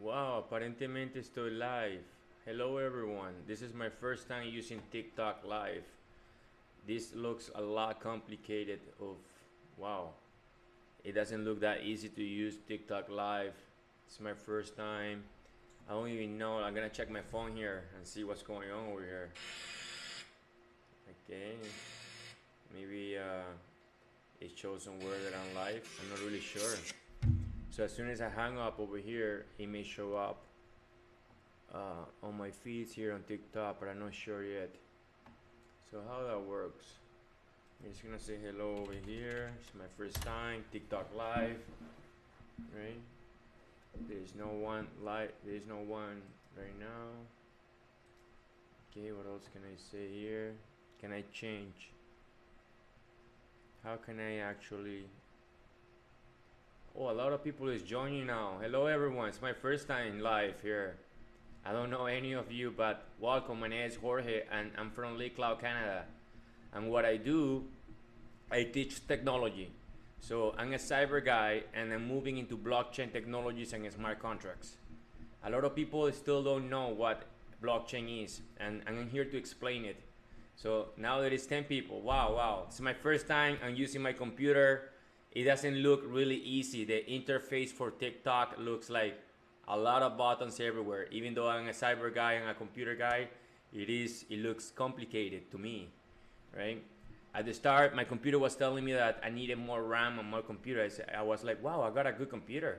Wow, aparentemente estoy live. Hello everyone. This is my first time using TikTok live. This looks a lot complicated of wow. It doesn't look that easy to use TikTok live. It's my first time. I don't even know. I'm gonna check my phone here and see what's going on over here. Okay. Maybe it shows somewhere that I'm live. I'm not really sure. So as soon as I hang up over here, it may show up on my feeds here on TikTok, but I'm not sure yet. So how that works? I'm just gonna say hello over here. It's my first time TikTok live, right? There's no one live. There's no one right now. Okay, what else can I say here? Can I change? How can I actually? Oh, a lot of people is joining now. Hello everyone, it's my first time live here. I don't know any of you, but welcome. My name is Jorge and I'm from Lee Cloud, Canada. And what I do, I teach technology. So I'm a cyber guy and I'm moving into blockchain technologies and smart contracts. A lot of people still don't know what blockchain is, and I'm here to explain it. So now there is 10 people. Wow. It's my first time I'm using my computer. It doesn't look really easy. The interface for TikTok looks like a lot of buttons everywhere. Even though I'm a cyber guy and a computer guy, it looks complicated to me, right? At the start, my computer was telling me that I needed more RAM and more computer. I was like, wow, I got a good computer.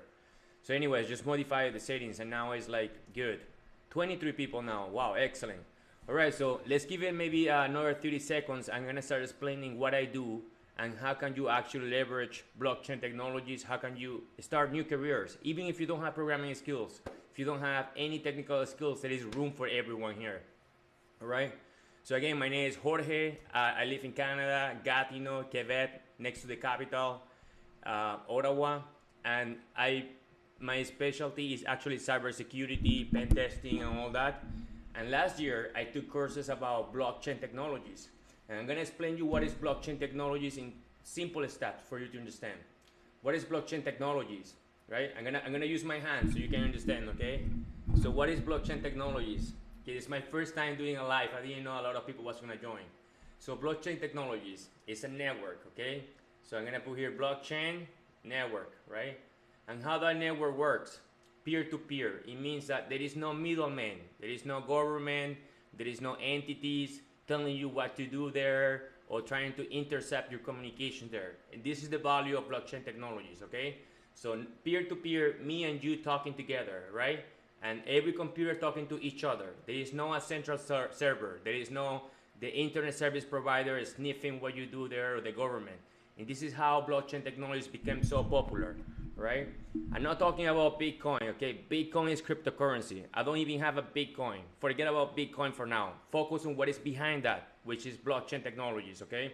So anyways, just modify the settings and now it's like good. 23 people now. Wow, excellent. All right, so let's give it maybe another 30 seconds. I'm gonna start explaining what I do and how can you actually leverage blockchain technologies. How can you start new careers even if you don't have programming skills, if you don't have any technical skills. There is room for everyone here. All right, so again, my name is Jorge. I live in Canada, Gatineau, Quebec, next to the capital, Ottawa, and my specialty is actually cybersecurity, pen testing, and all that. And last year I took courses about blockchain technologies. And I'm going to explain you what is blockchain technologies in simple steps for you to understand. What is blockchain technologies, right? I'm gonna use my hands so you can understand, okay? So what is blockchain technologies? Okay, it's my first time doing a live. I didn't know a lot of people was gonna join. So blockchain technologies is a network, okay? So I'm gonna put here blockchain network, right? And how that network works, peer-to-peer. It means that there is no middleman, there is no government, there is no entities telling you what to do there or trying to intercept your communication there. And this is the value of blockchain technologies, okay? So peer-to-peer, me and you talking together, right? And every computer talking to each other. There is no a central server. There is no the internet service provider sniffing what you do there or the government. And this is how blockchain technologies became so popular, right? I'm not talking about Bitcoin, okay? Bitcoin is cryptocurrency. I don't even have a Bitcoin. Forget about Bitcoin for now. Focus on what is behind that, which is blockchain technologies, okay?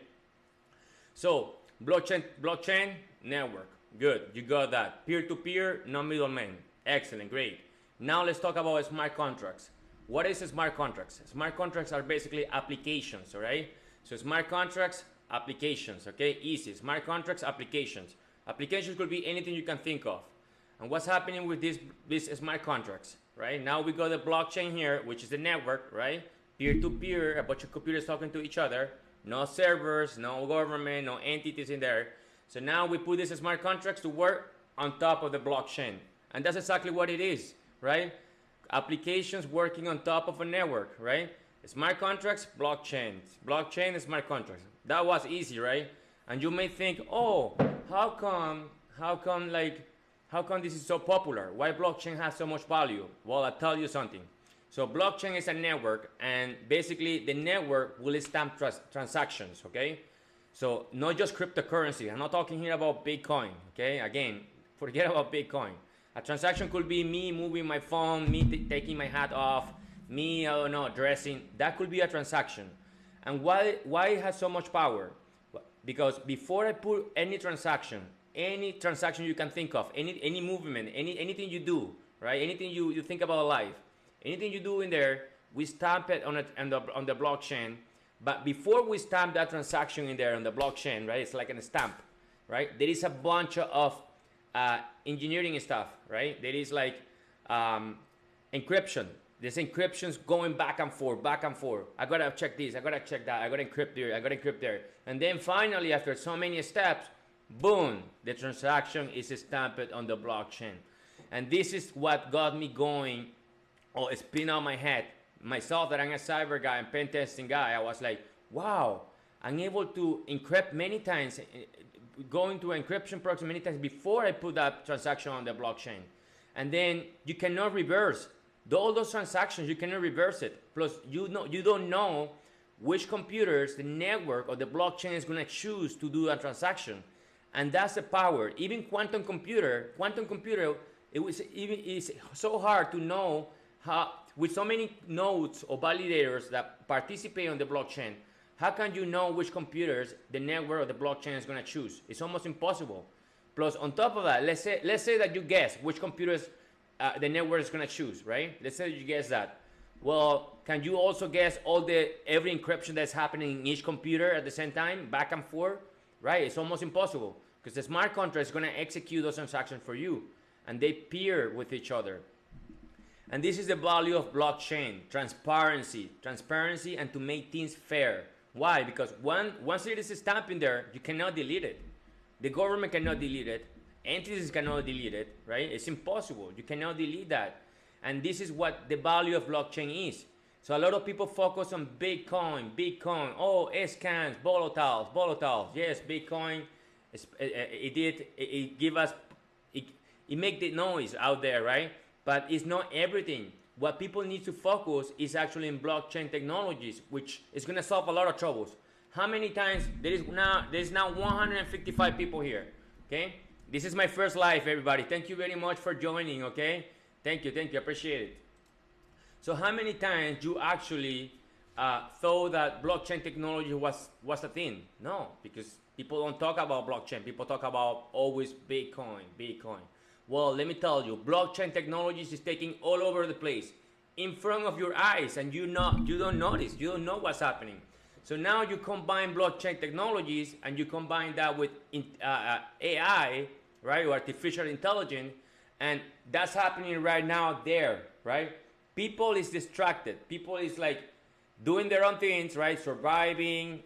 So, blockchain network. Good, you got that. Peer-to-peer, no middleman. Excellent, great. Now let's talk about smart contracts. What is smart contracts? Smart contracts are basically applications, all right? So smart contracts, applications, okay? Easy. Smart contracts, applications. Applications could be anything you can think of. And what's happening with these smart contracts, right? Now we got the blockchain here, which is the network, right? Peer-to-peer, a bunch of computers talking to each other. No servers, no government, no entities in there. So now we put these smart contracts to work on top of the blockchain. And that's exactly what it is, right? Applications working on top of a network, right? Smart contracts, blockchain. Blockchain, smart contracts. That was easy, right? And you may think, oh, how come this is so popular? Why blockchain has so much value? Well, I'll tell you something. So blockchain is a network, and basically the network will stamp transactions, okay? So not just cryptocurrency. I'm not talking here about Bitcoin, okay? Again, forget about Bitcoin. A transaction could be me moving my phone, me taking my hat off, me, I don't know, dressing. That could be a transaction. And why it has so much power? Because before I put any transaction you can think of, any movement, anything you do, right? Anything you think about life, anything you do in there, we stamp it on the blockchain. But before we stamp that transaction in there on the blockchain, right? It's like a stamp, right? There is a bunch of engineering stuff, right? There is like um, encryption. This encryption's going back and forth, back and forth. I gotta check this, I gotta check that, I gotta encrypt here, I gotta encrypt there. And then finally, after so many steps, boom, the transaction is stamped on the blockchain. And this is what got me going, or spin out my head. Myself, that I'm a cyber guy and pen testing guy, I was like, wow, I'm able to encrypt many times, going to encryption proxy many times before I put that transaction on the blockchain. And then you cannot reverse all those transactions. You cannot reverse it. Plus, you don't know which computers, the network, or the blockchain is going to choose to do a transaction, and that's the power. Even quantum computer, it's so hard to know how, with so many nodes or validators that participate on the blockchain. How can you know which computers the network or the blockchain is going to choose? It's almost impossible. Plus, on top of that, let's say that you guess which computers the network is going to choose, right? Let's say you guess that. Well, can you also guess every encryption that's happening in each computer at the same time, back and forth, right? It's almost impossible, because the smart contract is going to execute those transactions for you, and they peer with each other. And this is the value of blockchain: transparency, and to make things fair. Why? Because once it is stamped in there, you cannot delete it. The government cannot delete it. Entities cannot delete it, right? It's impossible. You cannot delete that. And this is what the value of blockchain is. So a lot of people focus on Bitcoin. Oh, scans, volatiles. Yes, Bitcoin. It give us. It make the noise out there, right? But it's not everything. What people need to focus is actually in blockchain technologies, which is going to solve a lot of troubles. How many times there's now 155 people here, okay? This is my first live, everybody. Thank you very much for joining, okay? Thank you, appreciate it. So how many times you actually thought that blockchain technology was a thing? No, because people don't talk about blockchain. People talk about always Bitcoin. Well, let me tell you, blockchain technologies is taking all over the place, in front of your eyes, and you don't notice, you don't know what's happening. So now you combine blockchain technologies and you combine that with AI, right, or artificial intelligence, and that's happening right now there, right? People is distracted. People is like doing their own things, right? Surviving,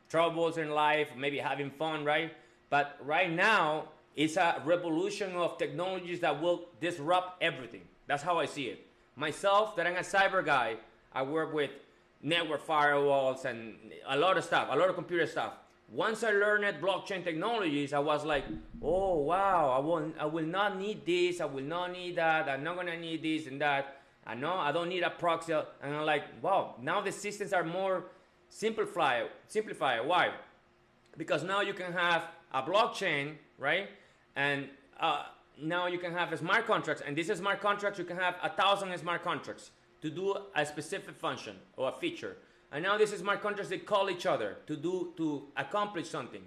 troubles in life, maybe having fun, right? But right now, it's a revolution of technologies that will disrupt everything. That's how I see it. Myself, that I'm a cyber guy, I work with network firewalls and a lot of stuff, a lot of computer stuff. Once I learned blockchain technologies, I was like, oh wow, I will not need this, I will not need that, I'm not gonna need this and that. I know I don't need a proxy, and I'm like, wow, now the systems are more simplified. Why? Because now you can have a blockchain, right? And now you can have smart contracts, and these smart contracts, you can have 1,000 smart contracts to do a specific function or a feature. And now these smart contracts, they call each other to accomplish something.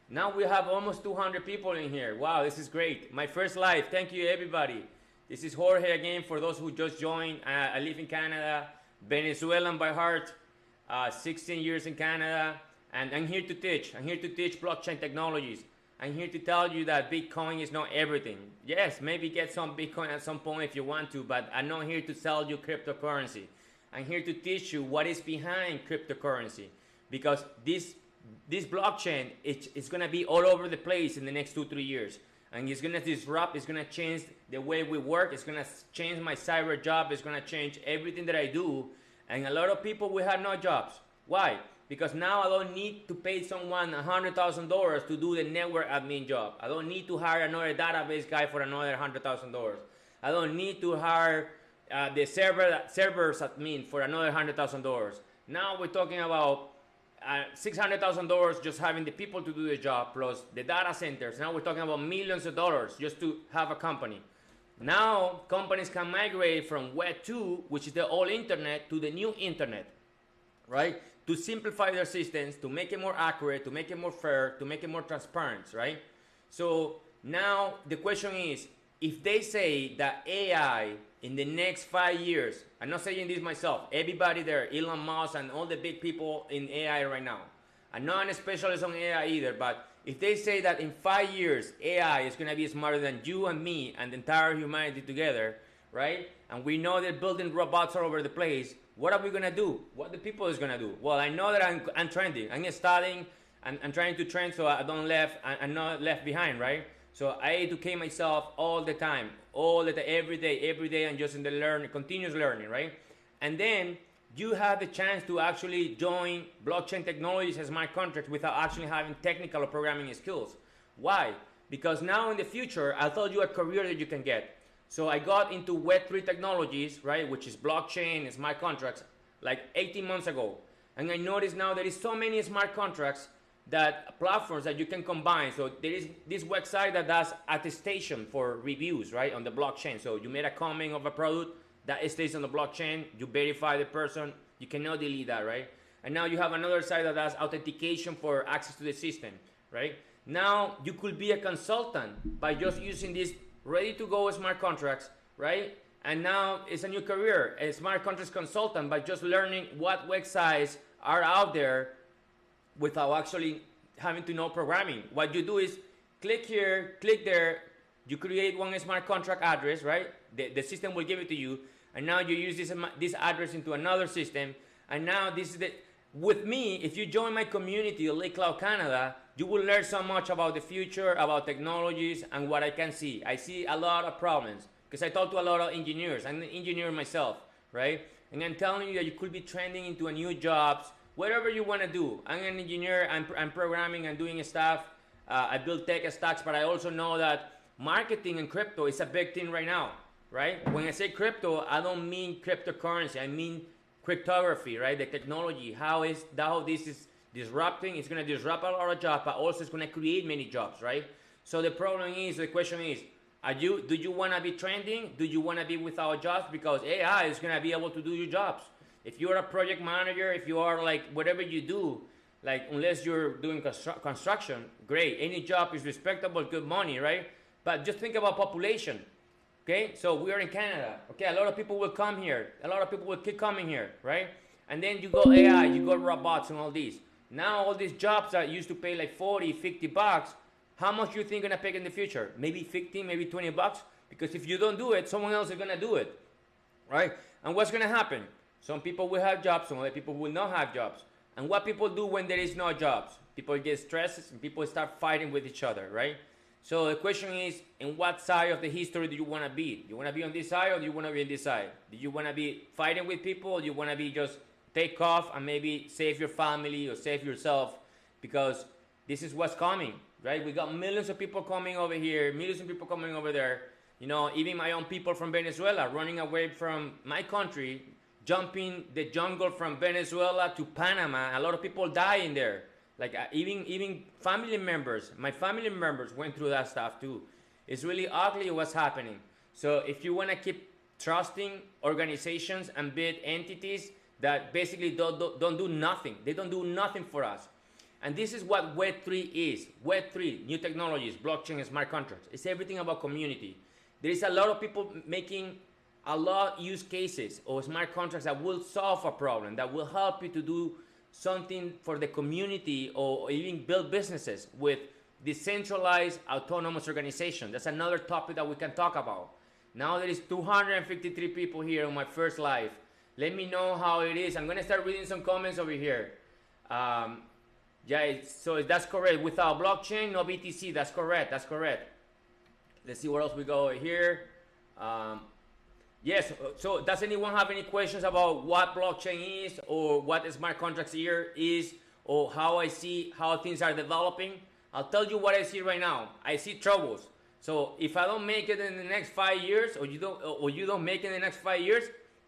Now we have almost 200 people in here. Wow, this is great. My first live. Thank you, everybody. This is Jorge again. For those who just joined, I live in Canada, Venezuelan by heart, 16 years in Canada, and I'm here to teach. I'm here to teach blockchain technologies. I'm here to tell you that Bitcoin is not everything. Yes, maybe get some Bitcoin at some point if you want to, but I'm not here to sell you cryptocurrency. I'm here to teach you what is behind cryptocurrency, because this blockchain, it's going to be all over the place in the next 2-3 years, and it's going to disrupt, it's going to change the way we work, it's going to change my cyber job, it's going to change everything that I do, and a lot of people will have no jobs. Why? Because now I don't need to pay someone $100,000 to do the network admin job. I don't need to hire another database guy for another $100,000. I don't need to hire the servers admin for another $100,000. Now we're talking about $600,000 just having the people to do the job, plus the data centers. Now we're talking about millions of dollars just to have a company. Now companies can migrate from Web 2, which is the old internet, to the new internet, right? To simplify their systems, to make it more accurate, to make it more fair, to make it more transparent, right? So now the question is, if they say that AI in the next 5 years, I'm not saying this myself, everybody there, Elon Musk and all the big people in AI right now, I'm not a specialist on AI either, but if they say that in 5 years AI is going to be smarter than you and me and the entire humanity together, right? And we know they're building robots all over the place. What are we gonna do? What the people is gonna do? Well, I know that I'm trending. I'm studying. I'm trying to trend so I don't left. I'm not left behind, right? So I educate myself all the time, every day. I'm just in the continuous learning, right? And then you have the chance to actually join blockchain technologies as smart contracts without actually having technical or programming skills. Why? Because now in the future, I'll tell you a career that you can get. So I got into Web3 technologies, right, which is blockchain and smart contracts, like 18 months ago. And I noticed now there is so many smart contracts that platforms that you can combine. So there is this website that does attestation for reviews, right, on the blockchain. So you made a comment of a product that stays on the blockchain, you verify the person, you cannot delete that, right? And now you have another site that does authentication for access to the system, right? Now you could be a consultant by just using these ready to go smart contracts, right? And now it's a new career, a smart contracts consultant, by just learning what websites are out there without actually having to know programming. What you do is click here, click there, you create one smart contract address, right? The system will give it to you, and now you use this address into another system, and now this is with me, if you join my community, Lake Cloud Canada, you will learn so much about the future, about technologies, and what I can see. I see a lot of problems, because I talk to a lot of engineers. I'm an engineer myself, right? And I'm telling you that you could be trending into a new jobs, whatever you want to do. I'm an engineer, I'm programming, I'm doing stuff. I build tech stacks, but I also know that marketing and crypto is a big thing right now, right? When I say crypto, I don't mean cryptocurrency. I mean cryptography, right? The technology, how this is disrupting. It's going to disrupt a lot of jobs, but also it's going to create many jobs, right? So the question is, do you want to be trending? Do you want to be without jobs? Because AI is going to be able to do your jobs. If you're a project manager, if you are like whatever you do, like unless you're doing construction, great. Any job is respectable, good money, right? But just think about population. Okay, so we are in Canada. Okay, a lot of people will come here. A lot of people will keep coming here, right? And then you go AI, you go robots and all these. Now all these jobs that used to pay like 40, 50 bucks, how much you think gonna pay in the future? Maybe 15, maybe 20 bucks? Because if you don't do it, someone else is gonna do it, right? And what's gonna happen? Some people will have jobs, some other people will not have jobs. And what people do when there is no jobs? People get stressed and people start fighting with each other, right? So the question is, in what side of the history do you want to be? Do you want to be on this side or do you want to be on this side? Do you want to be fighting with people or do you want to be just take off and maybe save your family or save yourself? Because this is what's coming, right? We got millions of people coming over here, millions of people coming over there. You know, even my own people from Venezuela running away from my country, jumping the jungle from Venezuela to Panama. A lot of people die in there. Like even family members, my family members went through that stuff too. It's really ugly what's happening. So if you want to keep trusting organizations and big entities that basically don't do nothing, they don't do nothing for us. And this is what Web3 is. Web3, new technologies, blockchain, and smart contracts. It's everything about community. There is a lot of people making a lot of use cases or smart contracts that will solve a problem, that will help you to do something for the community or even build businesses with decentralized autonomous organization. That's another topic that we can talk about. Now there is 253 people here on my first live. Let me know how it is. I'm going to start reading some comments over here. So that's correct. Without blockchain, no BTC. That's correct. That's correct. Let's see what else we go over here. Yes, so does anyone have any questions about what blockchain is or what smart contracts here is or how I see how things are developing? I'll tell you what I see right now. I see troubles. So if I don't make it in the next 5 years or you don't make it in the next 5 years,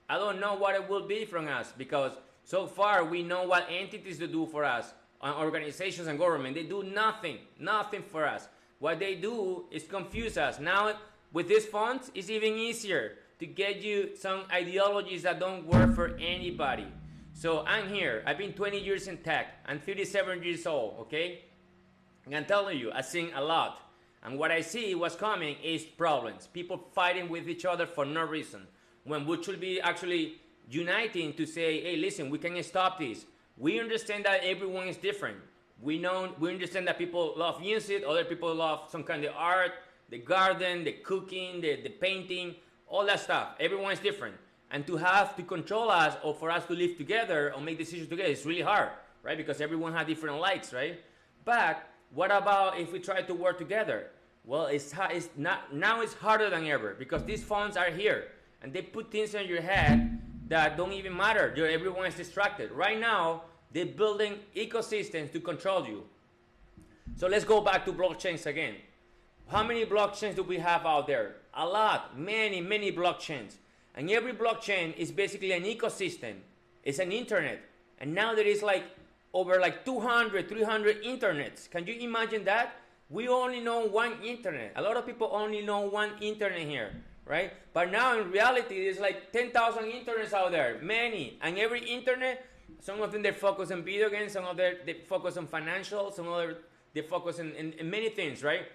I don't know what it will be from us because so far we know what entities to do for us, organizations and government. They do nothing for us. What they do is confuse us. Now with these funds, it's even easier to get you some ideologies that don't work for anybody. So I'm here. I've been 20 years in tech. I'm 37 years old, okay? And I'm telling you, I've seen a lot. And what I see what's coming is problems. People fighting with each other for no reason. When we should be actually uniting to say, hey, listen, we can stop this. We understand that everyone is different. We understand that people love music, other people love some kind of art, the garden, the cooking, the painting. all that stuff. Everyone is different. And to have to control us or for us to live together or make decisions together is really hard, right? Because everyone has different likes, right? But what about if we try to work together? Well, it's not, now it's harder than ever because these phones are here and they put things in your head that don't even matter. Everyone is distracted. Right now, they're building ecosystems to control you. So let's go back to blockchains again. How many blockchains do we have out there? A lot, many, many blockchains. And every blockchain is basically an ecosystem. It's an internet. And now there is like over like 200, 300 internets. Can you imagine that? We only know one internet. A lot of people only know one internet here, right? But now in reality, there's like 10,000 internets out there, many. And every internet, some of them they focus on video games, some of them they focus on financial, some of them they focus in many things, right?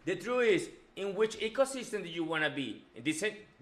The truth is, in which ecosystem do you want to be?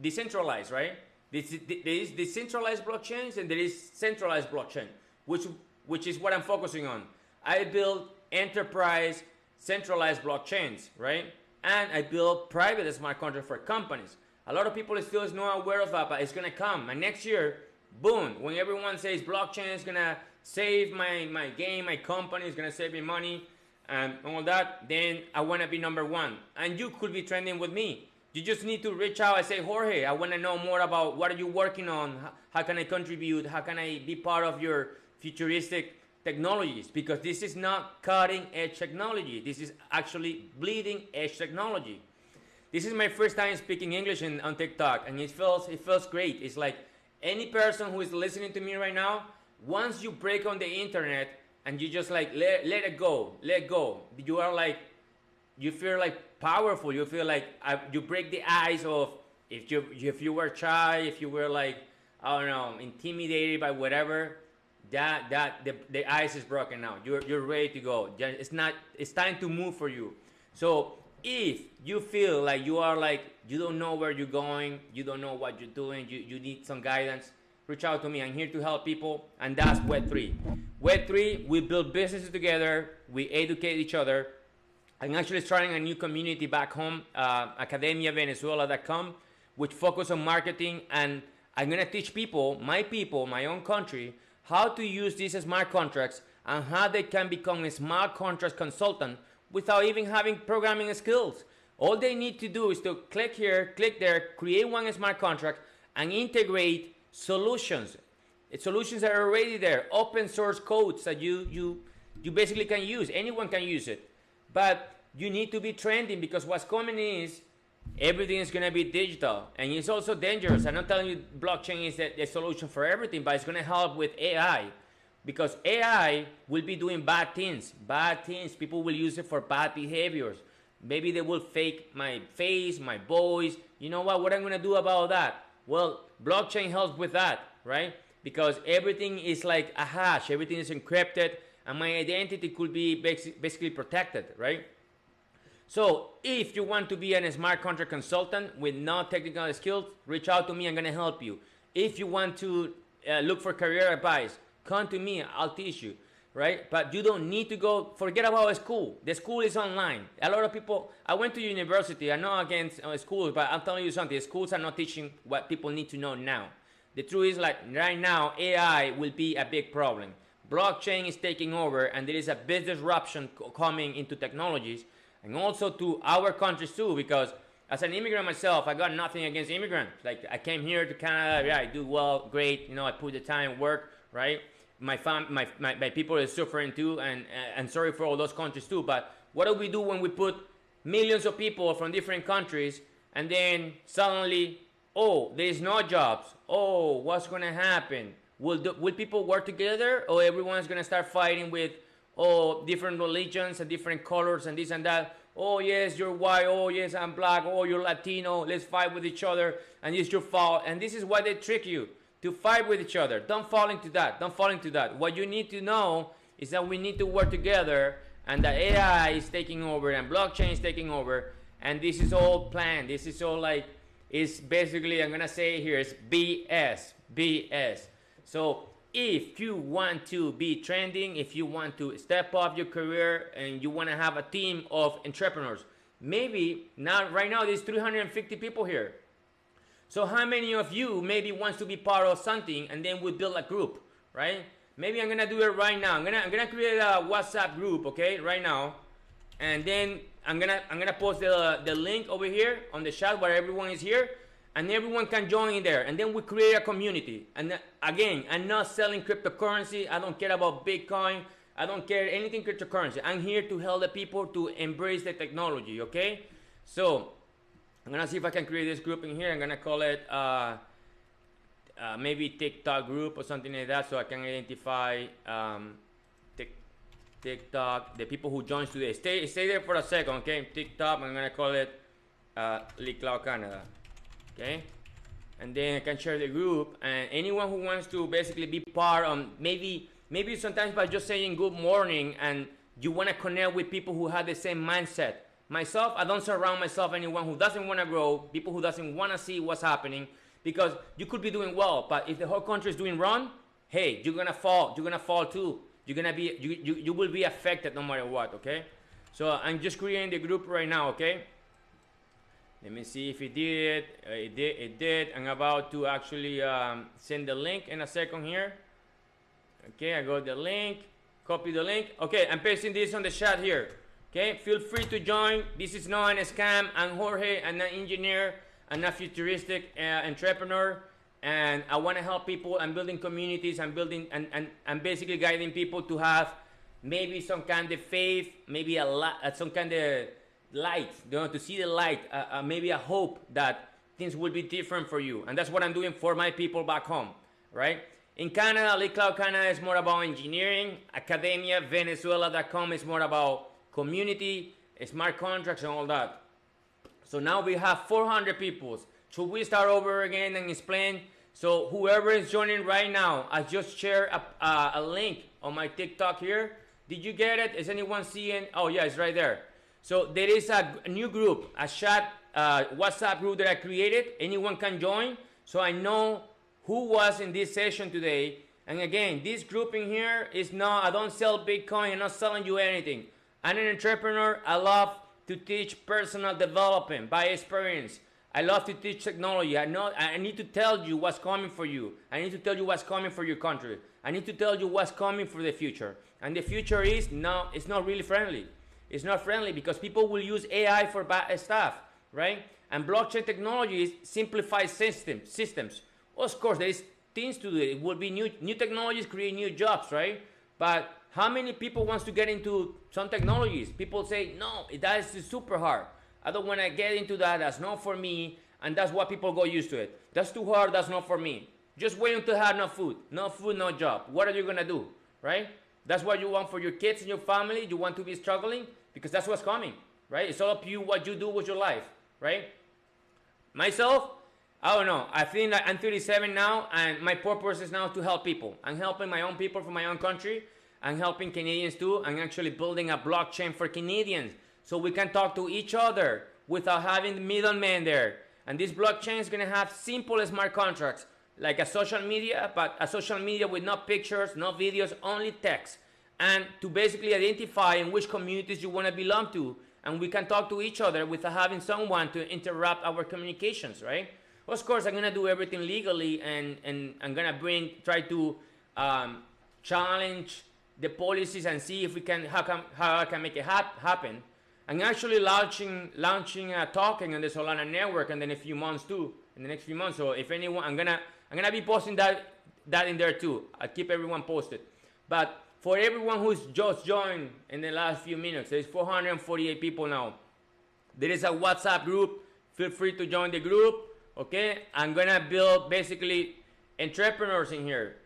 Decentralized, right? There is decentralized blockchains and there is centralized blockchain, which is what I'm focusing on. I build enterprise centralized blockchains, right? And I build private smart contracts for companies. A lot of people still is not aware of that, but it's gonna come. And next year, boom, when everyone says blockchain is gonna save my game, my company is gonna save me money, and all that, then I wanna be number one. And you could be trending with me. You just need to reach out and say, Jorge, I wanna know more about what are you working on? How can I contribute? How can I be part of your futuristic technologies? Because this is not cutting edge technology. This is actually bleeding edge technology. This is my first time speaking English on TikTok, and it feels great. It's like any person who is listening to me right now, once you break on the internet and you just like let it go, let go. You are like, you feel like powerful. You feel like you break the ice of if you were shy, if you were like, I don't know, intimidated by whatever. The ice is broken now. You're ready to go. It's time to move for you. So if you feel like you are like you don't know where you're going, you don't know what you're doing, you need some guidance, reach out to me. I'm here to help people, and that's Web3. Web3, we build businesses together, we educate each other. I'm actually starting a new community back home, academiavenezuela.com, which focus on marketing, and I'm gonna teach people, my own country, how to use these smart contracts and how they can become a smart contracts consultant without even having programming skills. All they need to do is to click here, click there, create one smart contract and integrate solutions. Solutions that are already there, open source codes that you basically can use. Anyone can use it. But you need to be trending because what's coming is everything is going to be digital, and it's also dangerous. I'm not telling you blockchain is the solution for everything, but it's going to help with AI, because AI will be doing bad things. People will use it for bad behaviors. Maybe they will fake my face, my voice. You know what I'm going to do about that? Well, blockchain helps with that, right? Because everything is like a hash, everything is encrypted, and my identity could be basically protected, right? So if you want to be a smart contract consultant with no technical skills, reach out to me. I'm going to help you. If you want to look for career advice, come to me. I'll teach you, right? But you don't need to go. Forget about school. The school is online. A lot of people. I went to university. I'm not against schools, but I'm telling you something. Schools are not teaching what people need to know now. The truth is, like right now, AI will be a big problem. Blockchain is taking over, and there is a big disruption coming into technologies. And also to our countries too, because as an immigrant myself, I got nothing against immigrants. Like I came here to Canada, yeah, I do well, great. You know, I put the time, work, right? My people are suffering too, and sorry for all those countries too. But what do we do when we put millions of people from different countries, and then suddenly, oh, there's no jobs. Oh, what's gonna happen? Will people work together, or everyone's gonna start fighting with? Oh, different religions and different colors and this and that. Oh, yes, you're white. Oh, yes, I'm black. Oh, you're Latino. Let's fight with each other. And it's your fault. And this is why they trick you, to fight with each other. Don't fall into that. Don't fall into that. What you need to know is that we need to work together, and that AI is taking over and blockchain is taking over. And this is all planned. This is all like, it's basically, I'm going to say here, it's BS. BS. So if you want to be trending, if you want to step up your career and you want to have a team of entrepreneurs, maybe not right now there's 350 people here. So how many of you maybe wants to be part of something, and then we build a group, right? Maybe I'm gonna do it right now. I'm gonna create a WhatsApp group, okay, right now, and then I'm gonna post the link over here on the chat where everyone is here, and everyone can join in there, and then we create a community. And again, I'm not selling cryptocurrency. I don't care about Bitcoin. I don't care anything cryptocurrency. I'm here to help the people to embrace the technology, okay? So I'm gonna see if I can create this group in here. I'm gonna call it maybe TikTok group or something like that, so I can identify TikTok, the people who joins today. Stay there for a second, okay? TikTok, I'm gonna call it League Cloud Canada, okay? And then I can share the group, and anyone who wants to basically be part of, maybe sometimes by just saying good morning, and you want to connect with people who have the same mindset. Myself, I don't surround myself anyone who doesn't want to grow, people who doesn't want to see what's happening, because you could be doing well, but if the whole country is doing wrong, hey, you're gonna fall too. You will be affected no matter what, okay? So I'm just creating the group right now, okay? Let me see if it did. It did. I'm about to actually send the link in a second here. Okay, I got the link. Copy the link. Okay, I'm pasting this on the chat here. Okay, feel free to join. This is not a scam. I'm Jorge. I'm an engineer. I'm a futuristic entrepreneur, and I want to help people. I'm building communities. I'm building and I'm basically guiding people to have maybe some kind of faith, maybe some kind of light, to see the light, maybe a hope that things will be different for you. And that's what I'm doing for my people back home, right? In Canada, League Cloud Canada is more about engineering. Academia, Venezuela.com is more about community, smart contracts, and all that. So now we have 400 people. Should we start over again and explain? So whoever is joining right now, I just shared a link on my TikTok here. Did you get it? Is anyone seeing? Oh yeah, it's right there. So there is a new group, a chat, WhatsApp group that I created. Anyone can join. So I know who was in this session today. And again, this group in here is not, I don't sell Bitcoin. I'm not selling you anything. I'm an entrepreneur. I love to teach personal development by experience. I love to teach technology. I need to tell you what's coming for you. I need to tell you what's coming for your country. I need to tell you what's coming for the future. And the future is no, it's not really friendly. It's not friendly because people will use AI for bad stuff, right? And blockchain technologies simplify systems. Of course, there is things to do. It will be new technologies create new jobs, right? But how many people wants to get into some technologies? People say, no, that is super hard. I don't want to get into that. That's not for me. And that's why people go used to it. That's too hard. That's not for me. Just wait until have no food, no job. What are you going to do, right? That's what you want for your kids and your family. You want to be struggling because that's what's coming, right? It's all up to you what you do with your life, right? Myself, I don't know. I think that I'm 37 now, and my purpose is now to help people. I'm helping my own people from my own country. I'm helping Canadians too. I'm actually building a blockchain for Canadians so we can talk to each other without having the middleman there. And this blockchain is going to have simple smart contracts, like a social media, but a social media with no pictures, no videos, only text. And to basically identify in which communities you want to belong to. And we can talk to each other without having someone to interrupt our communications, right? Of course, I'm going to do everything legally, and I'm going to try to challenge the policies and see if we can, how I can make it happen. I'm actually launching a token on the Solana network, and then a few months too, in the next few months. So if anyone, I'm gonna be posting that in there too. I'll keep everyone posted. But for everyone who's just joined in the last few minutes, there's 448 people now. There is a WhatsApp group. Feel free to join the group. Okay, I'm gonna build basically entrepreneurs in here.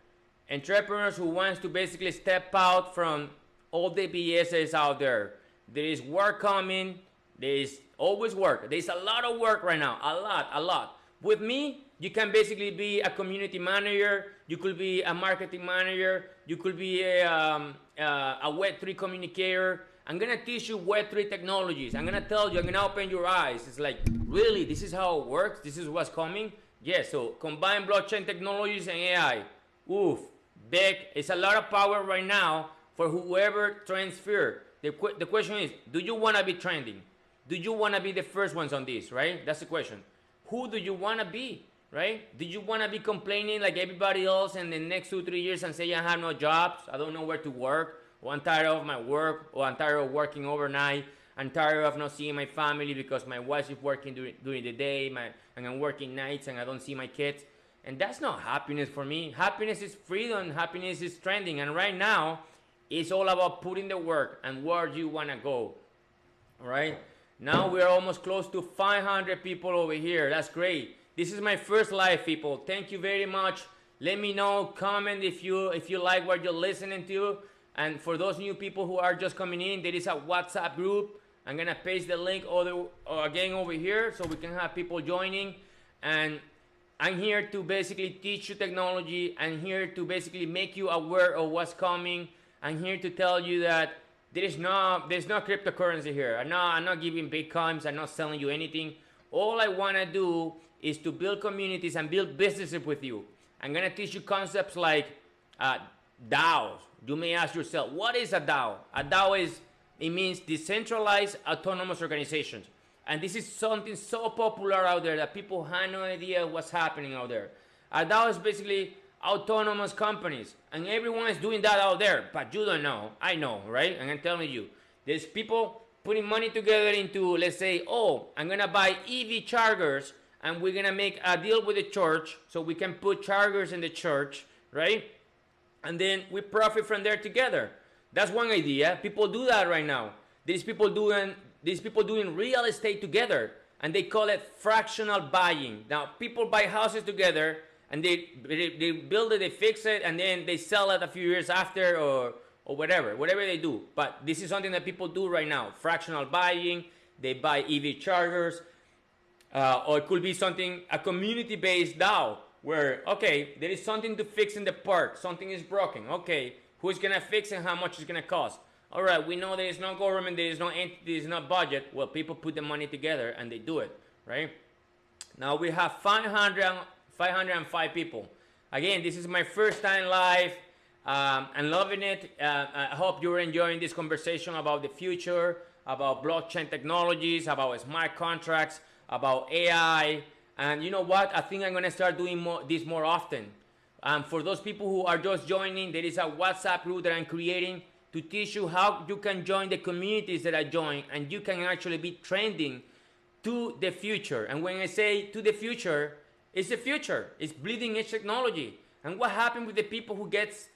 Entrepreneurs who wants to basically step out from all the BSs out there. There is work coming. There is always work. There's a lot of work right now. A lot. With me, you can basically be a community manager. You could be a marketing manager. You could be a Web3 communicator. I'm going to teach you Web3 technologies. I'm going to tell you, I'm going to open your eyes. It's like, really, this is how it works? This is what's coming? Yes, so combine blockchain technologies and AI. Oof, big. It's a lot of power right now for whoever trends fear. The question is, do you want to be trending? Do you want to be the first ones on this, right? That's the question. Who do you want to be? right? Do you want to be complaining like everybody else in the next 2 3 years and say I have no jobs, I don't know where to work, or I'm tired of my work, or I'm tired of working overnight, I'm tired of not seeing my family because my wife is working during the day, and I'm working nights and I don't see my kids. And that's not happiness for me. Happiness is freedom, happiness is trending, and right now it's all about putting the work and where you want to go. All right, now we're almost close to 500 people over here. That's great. This is my first live, people. Thank you very much. Let me know, comment if you like what you're listening to. And for those new people who are just coming in, there is a WhatsApp group. I'm gonna paste the link again over here so we can have people joining. And I'm here to basically teach you technology. I'm here to basically make you aware of what's coming. I'm here to tell you that there's no cryptocurrency here. I'm not giving Bitcoins. I'm not selling you anything. All I want to do is to build communities and build businesses with you. I'm going to teach you concepts like DAOs. You may ask yourself, what is a DAO? A DAO means decentralized autonomous organizations. And this is something so popular out there that people have no idea what's happening out there. A DAO is basically autonomous companies, and everyone is doing that out there, but you don't know. I know, right? And I'm telling you, there's people putting money together into, let's say, oh, I'm gonna buy EV chargers and we're gonna make a deal with the church so we can put chargers in the church, right? And then we profit from there together. That's one idea. People do that right now. These people doing real estate together, and they call it fractional buying. Now people buy houses together, and they build it, they fix it, and then they sell it a few years after, or whatever they do. But this is something that people do right now. Fractional buying. They buy EV chargers, or it could be something, a community-based DAO, where, okay, there is something to fix in the park. Something is broken. Okay, who's gonna fix it and how much it's gonna cost? All right, we know there is no government, there is no entity, there is no budget. Well, people put the money together and they do it, right? Now we have 505 people. Again, this is my first time live. I'm loving it. I hope you're enjoying this conversation about the future, about blockchain technologies, about smart contracts, about AI. And you know what? I think I'm going to start doing this more often. For those people who are just joining, there is a WhatsApp group that I'm creating to teach you how you can join the communities that I join, and you can actually be trending to the future. And when I say to the future, it's the future. It's bleeding edge technology. And what happened with the people who gets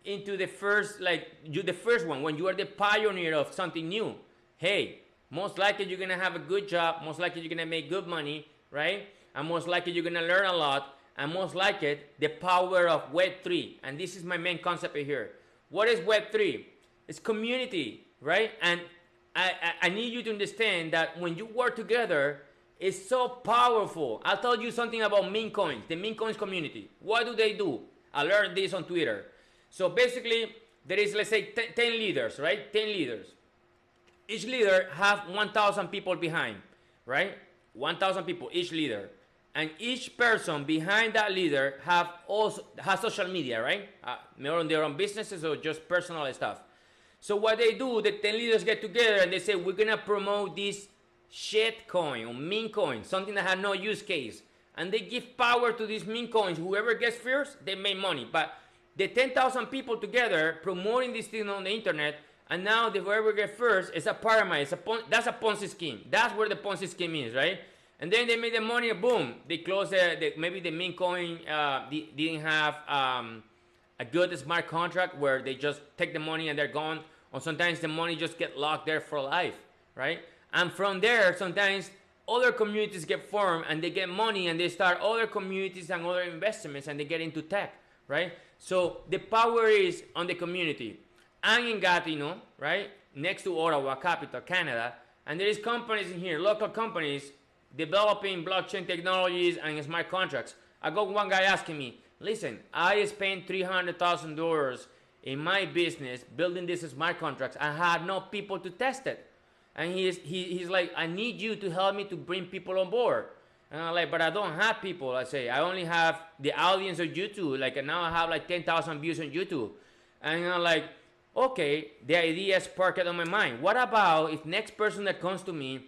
into the first, like you, the first one, when you are the pioneer of something new? Hey, most likely you're gonna have a good job. Most likely you're gonna make good money, right? And most likely you're gonna learn a lot. And most likely the power of Web3. And this is my main concept here. What is Web3? It's community, right? And I need you to understand that when you work together, it's so powerful. I'll tell you something about meme coins, the meme coins community. What do? I learned this on Twitter. So basically, there is, let's say, 10 leaders, right? 10 leaders. Each leader have 1,000 people behind, right? 1,000 people, each leader. And each person behind that leader has social media, right? More on their own businesses or just personal stuff. So what they do, the 10 leaders get together and they say, we're going to promote this shit coin or meme coin, something that has no use case. And they give power to these meme coins. Whoever gets first, they make money. But the 10,000 people together promoting this thing on the internet, and now the whoever gets first is a pyramid. That's a Ponzi scheme. That's where the Ponzi scheme is, right? And then they made the money, boom. They close maybe the meme coin didn't have a good smart contract where they just take the money and they're gone. Or sometimes the money just get locked there for life, right? And from there, sometimes other communities get formed and they get money and they start other communities and other investments and they get into tech, right? So the power is on the community. I'm in Gatineau, right? Next to Ottawa, capital, Canada. And there is companies in here, local companies, developing blockchain technologies and smart contracts. I got one guy asking me, listen, I spent $300,000 in my business building these smart contracts. I had no people to test it. And he's like, I need you to help me to bring people on board. And I'm like, but I don't have people. I say, I only have the audience of YouTube. Like, now I have like 10,000 views on YouTube. And I'm like, okay, the idea sparked on my mind. What about if next person that comes to me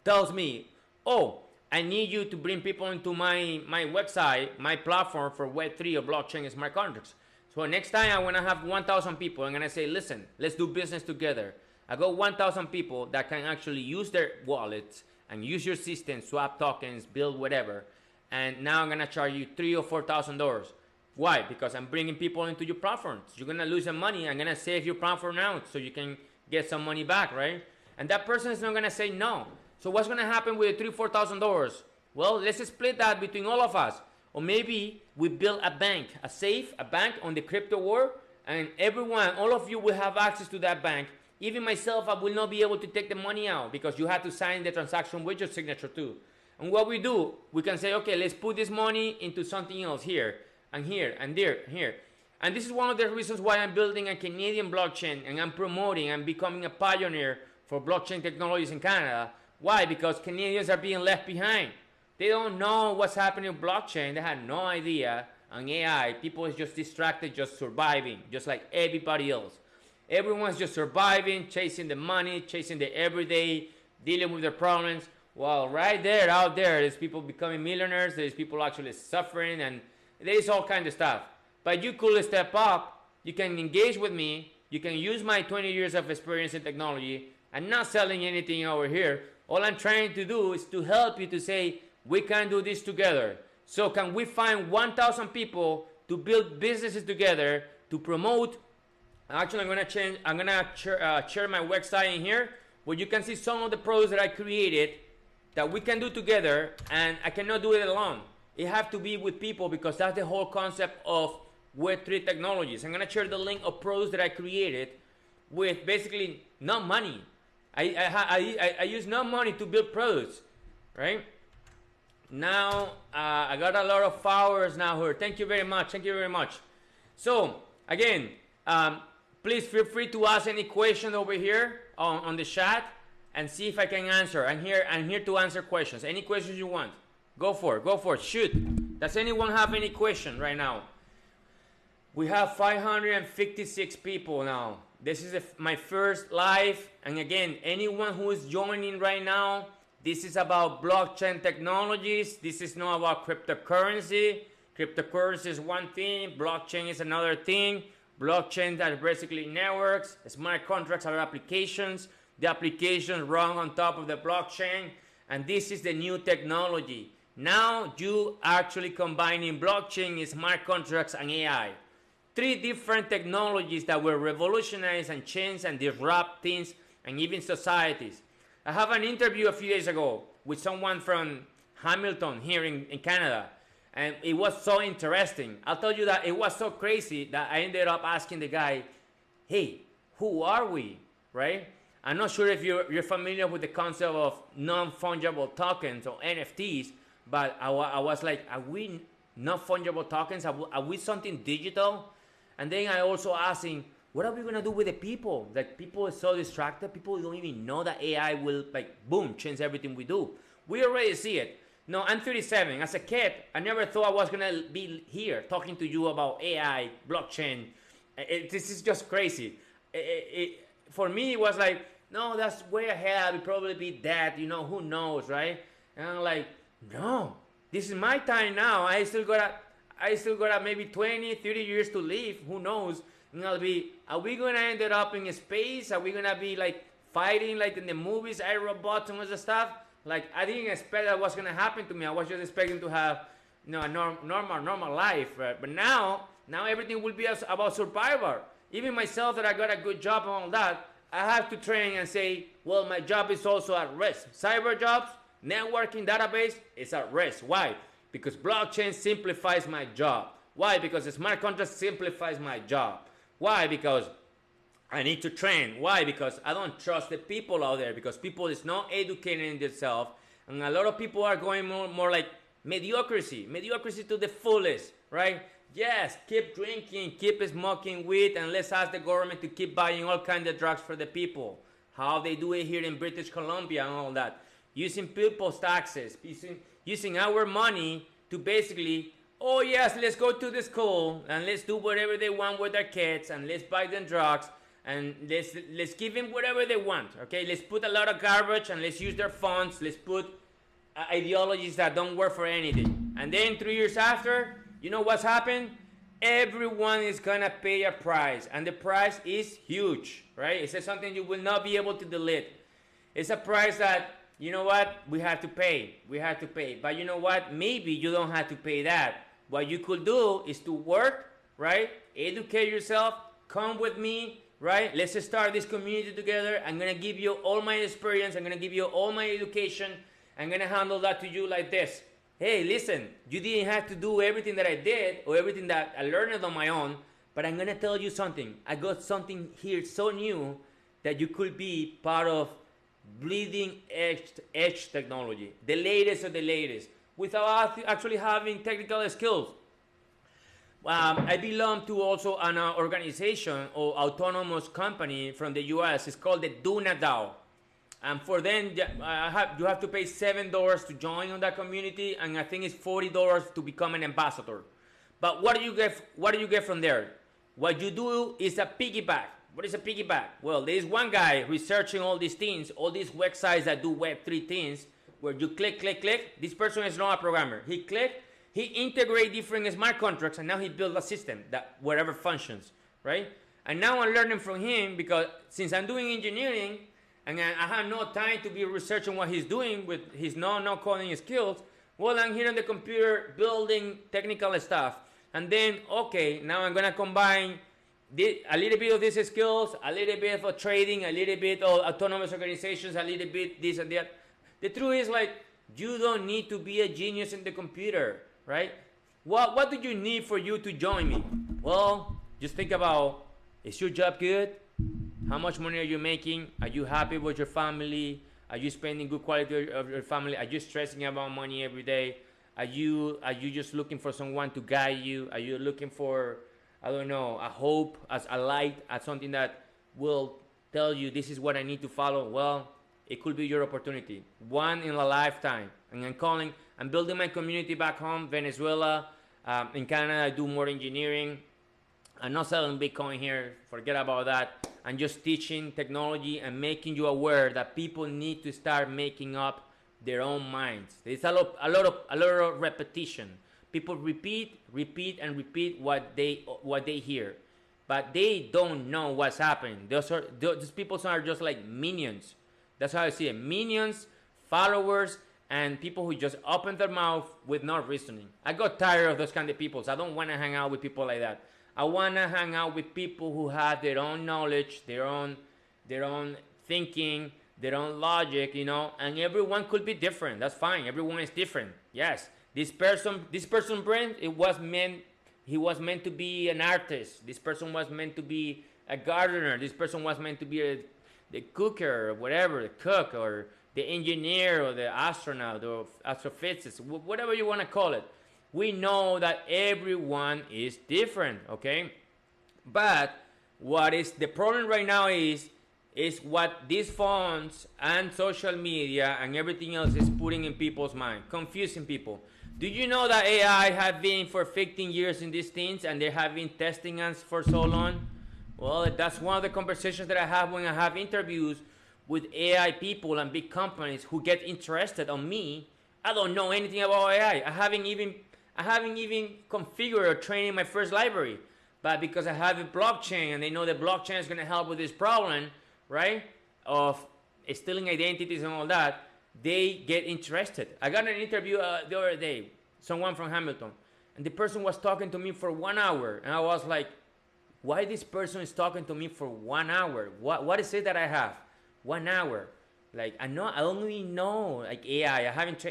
tells me, oh, I need you to bring people into my website, my platform for Web3 or blockchain and smart contracts. So next time I want to have 1,000 people, I'm going to say, listen, let's do business together. I got 1,000 people that can actually use their wallets and use your system, swap tokens, build whatever. And now I'm going to charge you $3,000 or $4,000. Why? Because I'm bringing people into your platform. You're going to lose some money. I'm going to save your platform now so you can get some money back, right? And that person is not going to say no. So what's going to happen with the $3,000 or $4,000? Well, let's split that between all of us. Or maybe we build a bank, a safe, a bank on the crypto world, and everyone, all of you will have access to that bank. Even myself, I will not be able to take the money out because you have to sign the transaction with your signature too. And what we do, we can say, okay, let's put this money into something else here, and here, and there, here. And this is one of the reasons why I'm building a Canadian blockchain and I'm promoting and becoming a pioneer for blockchain technologies in Canada. Why? Because Canadians are being left behind. They don't know what's happening with blockchain. They have no idea. On AI, people is just distracted, just surviving, just like everybody else. Everyone's just surviving, chasing the money, chasing the everyday, dealing with their problems. While right there, out there's people becoming millionaires. There's people actually suffering, and there's all kinds of stuff. But you could step up. You can engage with me. You can use my 20 years of experience in technology. I'm not selling anything over here. All I'm trying to do is to help you to say, we can do this together. So can we find 1,000 people to build businesses together, to promote? Actually, I'm gonna share my website in here where you can see some of the products that I created that we can do together, and I cannot do it alone. It have to be with people because that's the whole concept of Web3 technologies. I'm gonna share the link of products that I created with basically no money. I use no money to build products, right? Now, I got a lot of followers now here. Thank you very much. Thank you very much. So, again, please feel free to ask any question over here on the chat and see if I can answer. I'm here to answer questions. Any questions you want, go for it. Go for it. Shoot. Does anyone have any question right now? We have 556 people now. This is my first live. And again, anyone who is joining right now, this is about blockchain technologies. This is not about cryptocurrency. Cryptocurrency is one thing. Blockchain is another thing. Blockchain are basically networks. Smart contracts are applications. The applications run on top of the blockchain. And this is the new technology. Now you actually combining blockchain, smart contracts, and AI. Three different technologies that will revolutionize and change and disrupt things and even societies. I have an interview a few days ago with someone from Hamilton here in Canada, and it was so interesting. I'll tell you that it was so crazy that I ended up asking the guy, hey, who are we, right? I'm not sure if you're familiar with the concept of non-fungible tokens or NFTs, but I was like, are we non-fungible tokens? Are we something digital? And then I also asked him, what are we going to do with the people? Like, people are so distracted. People don't even know that AI will, like, boom, change everything we do. We already see it. No, I'm 37. As a kid, I never thought I was going to be here talking to you about AI, blockchain. This is just crazy. For me, it was like, no, that's way ahead. I will probably be dead. You know, who knows, right? And I'm like, no, this is my time now. I still got maybe 20, 30 years to live. Who knows? And are we going to end up in space? Are we going to be like fighting like in the movies, iRobot and all that stuff? Like, I didn't expect that was going to happen to me. I was just expecting to have, you know, a normal life. Right? But now everything will be about survival. Even myself, that I got a good job and all that, I have to train and say, well, my job is also at risk. Cyber jobs, networking, database is at risk. Why? Because blockchain simplifies my job. Why? Because the smart contract simplifies my job. Why? Because I need to train. Why? Because I don't trust the people out there, because people is not educating themselves, and a lot of people are going more like mediocrity to the fullest, right? Yes, keep drinking, keep smoking weed, and let's ask the government to keep buying all kinds of drugs for the people. How they do it here in British Columbia and all that. Using people's taxes, using our money to basically, oh yes, let's go to the school and let's do whatever they want with their kids, and let's buy them drugs, and let's give them whatever they want. Okay, let's put a lot of garbage and let's use their funds. Let's put ideologies that don't work for anything. And then 3 years after, you know what's happened? Everyone is gonna pay a price, and the price is huge, right? It's something you will not be able to delete. It's a price that, you know what, we have to pay. We have to pay. But you know what? Maybe you don't have to pay that. What you could do is to work, right? Educate yourself. Come with me, right? Let's start this community together. I'm gonna give you all my experience. I'm gonna give you all my education. I'm gonna handle that to you like this. Hey, listen, you didn't have to do everything that I did or everything that I learned on my own, but I'm gonna tell you something. I got something here so new that you could be part of bleeding edge technology, the latest of the latest, without actually having technical skills. I belong to also an organization or autonomous company from the US. It's called the Duna DAO. And for them, you have to pay $7 to join on that community, and I think it's $40 to become an ambassador. But what do you get? What do you get from there? What you do is a piggyback. What is a piggyback? Well, there is one guy researching all these things, all these websites that do Web3 things, where you click, click, click. This person is not a programmer. He clicked, he integrates different smart contracts, and now he built a system that whatever functions, right? And now I'm learning from him because since I'm doing engineering, and I have no time to be researching what he's doing with his no coding skills. Well, I'm here on the computer building technical stuff. And then, okay, now I'm going to combine a little bit of these skills, a little bit of trading, a little bit of autonomous organizations, a little bit this and that. The truth is, like, you don't need to be a genius in the computer, right? What do you need for you to join me? Well, just think about, is your job good? How much money are you making? Are you happy with your family? Are you spending good quality of your family? Are you stressing about money every day? Are you just looking for someone to guide you? Are you looking for, I don't know, a hope, as a light, as something that will tell you this is what I need to follow? Well, it could be your opportunity. One in a lifetime. And I'm building my community back home, Venezuela. In Canada, I do more engineering. I'm not selling Bitcoin here. Forget about that. I'm just teaching technology and making you aware that people need to start making up their own minds. There's a lot of repetition. People repeat what they hear, but they don't know what's happening. Those people are just like minions. That's how I see it. Minions, followers, and people who just open their mouth with no reasoning. I got tired of those kind of people. So I don't want to hang out with people like that. I want to hang out with people who have their own knowledge, their own thinking, their own logic, you know, and everyone could be different. That's fine. Everyone is different. Yes. This person, Brent, he was meant to be an artist. This person was meant to be a gardener. This person was meant to be the cooker or whatever, the cook or the engineer or the astronaut or astrophysicist, whatever you want to call it. We know that everyone is different, okay? But what is the problem right now is what these phones and social media and everything else is putting in people's mind, confusing people. Do you know that AI have been for 15 years in these things and they have been testing us for so long? Well, that's one of the conversations that I have when I have interviews with AI people and big companies who get interested on me. I don't know anything about AI. I haven't even configured or trained my first library, but because I have a blockchain and they know the blockchain is going to help with this problem, right, of stealing identities and all that, they get interested. I got an interview the other day, someone from Hamilton, and the person was talking to me for 1 hour, and I was like, why this person is talking to me for 1 hour? What is it that I have? 1 hour. Like, I don't even know, like, AI.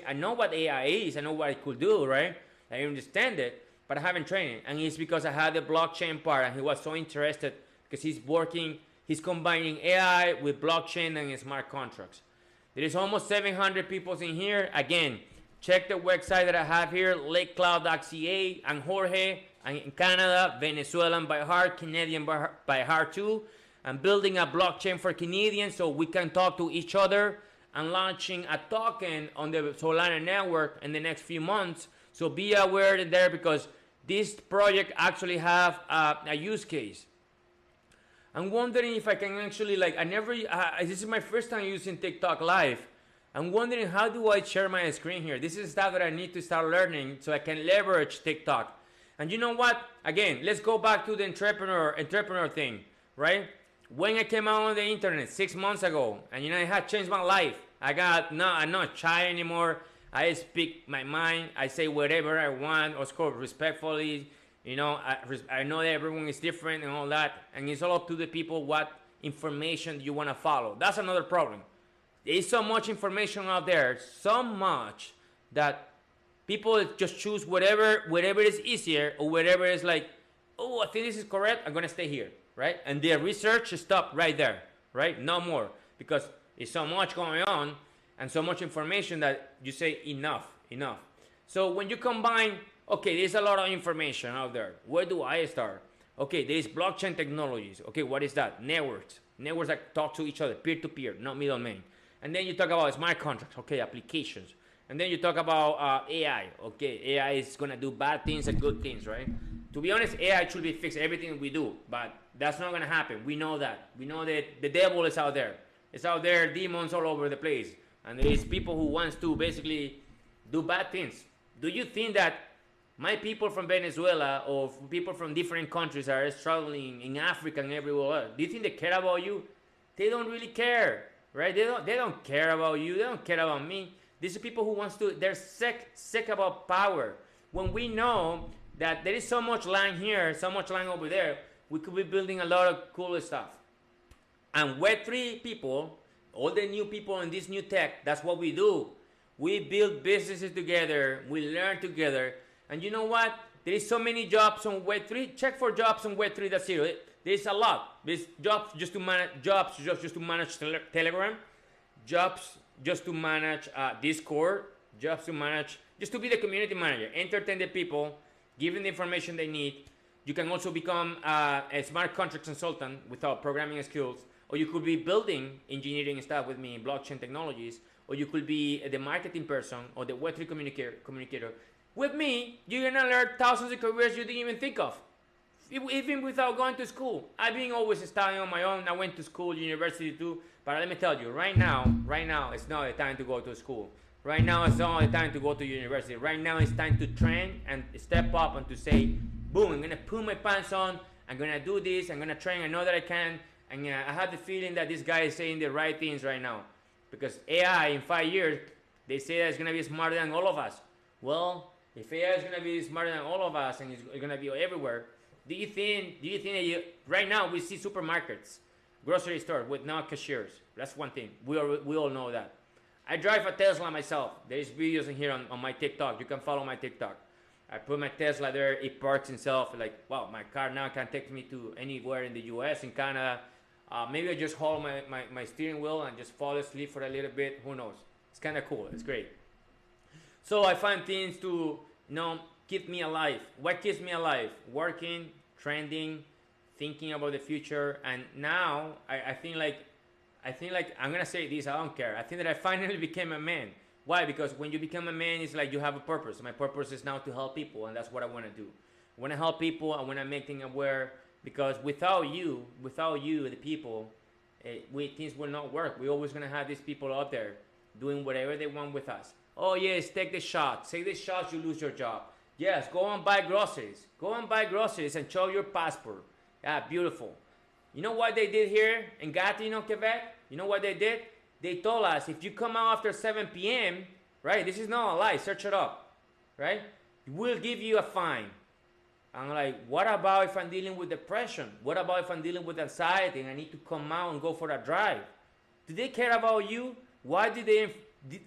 I know what AI is. I know what it could do, right? I understand it, but I haven't trained it. And it's because I had the blockchain part, and he was so interested because he's combining AI with blockchain and smart contracts. There is almost 700 people in here. Again, check the website that I have here, lakecloud.ca. I'm Jorge. I'm in Canada, Venezuelan by heart, Canadian by heart too. I'm building a blockchain for Canadians so we can talk to each other. I'm launching a token on the Solana network in the next few months. So be aware there because this project actually have a use case. I'm wondering if I can actually, like, this is my first time using TikTok Live. I'm wondering, how do I share my screen here? This is stuff that I need to start learning so I can leverage TikTok. And you know what? Again, let's go back to the entrepreneur thing, right? When I came out on the internet 6 months ago, and it had changed my life. I'm not shy anymore. I speak my mind. I say whatever I want, of course, respectfully. I know that everyone is different and all that, and it's all up to the people what information you want to follow. That's another problem. There's so much information out there, so much that people just choose whatever is easier, or whatever is like, oh, I think this is correct, I'm gonna stay here, right? And their research stopped right there, right? No more, because there's so much going on and so much information that you say enough. So when you combine, okay, there's a lot of information out there. Where do I start? Okay, there's blockchain technologies. Okay, what is that? Networks that talk to each other, peer-to-peer, not middlemen. And then you talk about smart contracts, okay, applications. And then you talk about AI, okay, AI is gonna do bad things and good things, right? To be honest, AI should be fix everything we do, but that's not gonna happen. We know that. We know that the devil is out there. It's out there, demons all over the place. And there is people who wants to basically do bad things. Do you think that my people from Venezuela or people from different countries are struggling in Africa and everywhere else? Do you think they care about you? They don't really care, right? They don't care about you. They don't care about me. These are people who wants to, they're sick about power. When we know that there is so much land here, so much land over there, we could be building a lot of cool stuff. And Web3 people, all the new people in this new tech, that's what we do. We build businesses together. We learn together. And you know what? There is so many jobs on Web3. Check for jobs on Web3. That's it. There's a lot. There's jobs just to manage Telegram, jobs just to manage Discord, jobs to manage, just to be the community manager, entertain the people, give them the information they need. You can also become a smart contract consultant without programming skills, or you could be building engineering stuff with me in blockchain technologies, or you could be the marketing person or the Web3 communicator. With me, you're gonna learn thousands of careers you didn't even think of, even without going to school. I've been always studying on my own. I went to school, university too, but let me tell you, right now, it's not the time to go to school. Right now, it's not the time to go to university. Right now, it's time to train and step up and to say, boom, I'm gonna put my pants on, I'm gonna do this, I'm gonna train, I know that I can, and I have the feeling that this guy is saying the right things right now. Because AI, in 5 years, they say that it's gonna be smarter than all of us. Well, if AI is gonna be smarter than all of us and it's gonna be everywhere, do you think that right now we see supermarkets, grocery stores with no cashiers? That's one thing. We all know that. I drive a Tesla myself. There's videos in here on my TikTok. You can follow my TikTok. I put my Tesla there. It parks itself. Like, wow, my car now can take me to anywhere in the U.S., in Canada. Maybe I just hold my steering wheel and just fall asleep for a little bit. Who knows? It's kind of cool. It's great. So I find things to, keep me alive. What keeps me alive? Working, trending, thinking about the future. And now I think like I'm gonna say this. I don't care. I think that I finally became a man. Why? Because when you become a man, it's like you have a purpose. My purpose is now to help people, and that's what I want to do. I want to help people. I want to make things aware. Because without you, the people, things will not work. We're always gonna have these people out there doing whatever they want with us. Oh yes, take the shot. Take the shots, you lose your job. Yes, go and buy groceries. Go and buy groceries and show your passport. Yeah, beautiful. You know what they did here in Gatineau, Quebec? You know what they did? They told us, if you come out after 7 p.m., right? This is not a lie. Search it up, right? We'll give you a fine. I'm like, what about if I'm dealing with depression? What about if I'm dealing with anxiety and I need to come out and go for a drive? Do they care about you? Why did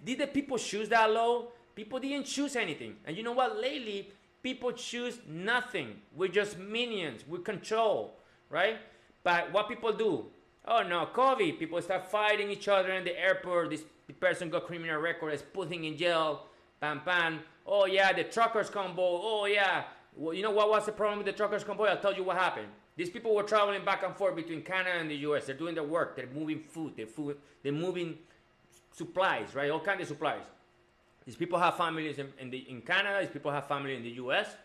the people choose that law? People didn't choose anything. And you know what? Lately, people choose nothing. We're just minions. We control, right? But what people do? Oh no, COVID. People start fighting each other in the airport. This person got criminal record, is putting in jail. Bam, bam. Oh yeah, the truckers convoy. Oh yeah. Well, you know what was the problem with the truckers convoy? I'll tell you what happened. These people were traveling back and forth between Canada and the US. They're doing their work. They're moving food. They're moving supplies, right? All kinds of supplies. These people have families in Canada. These people have family in the US,